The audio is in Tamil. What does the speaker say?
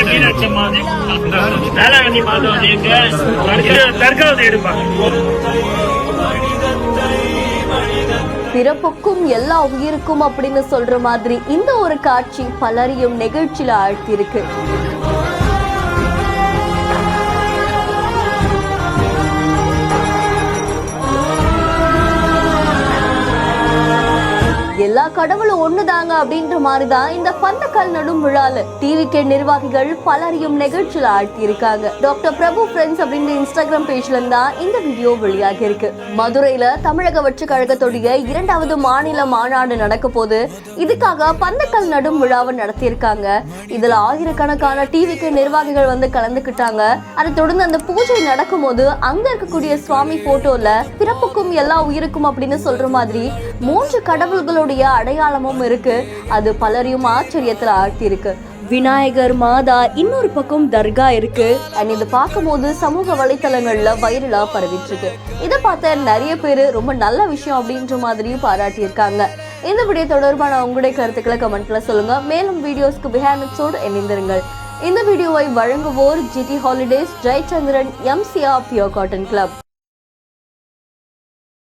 மீனாட்சி அம்மா வேளாங்கண்ணி மாதம் தர்காவது எடுப்பாங்க. பிறப்புக்கும் எல்லா உயிருக்கும் அப்படின்னு சொல்ற மாதிரி இந்த ஒரு காட்சி பலரையும் நெகிழ்ச்சியில ஆழ்த்தியிருக்கு. எல்லா கடவுளும் ஒண்ணுதாங்க அப்படின்ற மாதிரிதான் இந்த பந்தக்கால் நடும் விழால டிவிகே நிர்வாகிகள் பலரையும் நிகழ்ச்சியில ஆழ்த்தி இருக்காங்க. டாக்டர் பிரபு ஃப்ரெண்ட்ஸ் அப்படின்ற இன்ஸ்டாகிராம் பேஜ்ல இருந்தா இந்த வீடியோ வெளியாகி இருக்கு. மதுரையில தமிழக வெற்றி கழகத்துடைய 2வது மாநில மாநாடு நடக்க போது இதுக்காக பந்தக்கால் நடும் விழாவை நடத்தி இருக்காங்க. இதுல ஆயிரக்கணக்கான டிவிகே நிர்வாகிகள் வந்து கலந்துக்கிட்டாங்க. அதை தொடர்ந்து அந்த பூஜை நடக்கும் போது அங்க இருக்கக்கூடிய சுவாமி போட்டோல பிறப்புக்கும் எல்லா உயிருக்கும் அப்படின்னு சொல்ற மாதிரி 3 கடவுள்களுடைய அடையாளமும் இருக்கு. அது பலரையும் ஆச்சரியத்துல ஆழ்த்தி இருக்கு. விநாயகர், மாதா, இன்னொரு பக்கம் தர்கா இருக்கு. இது பார்க்கும்போது சமூக வலைத்தளங்கள்ல வைரலா பரவிட்டு இருக்கு. இதை பார்த்த நிறைய பேரு ரொம்ப நல்ல விஷயம் அப்படின்ற மாதிரியும் பாராட்டி இருக்காங்க. இந்த வீடியோ தொடர்பான உங்களுடைய கருத்துக்களை கமெண்ட்ல சொல்லுங்க. மேலும் வீடியோஸ்க்கு பிஹைண்ட் இட்ஸோடு இணைந்திருங்கள். இந்த வீடியோவை வழங்குவோர் GT holidays, Jayachandran, MCR pure cotton club.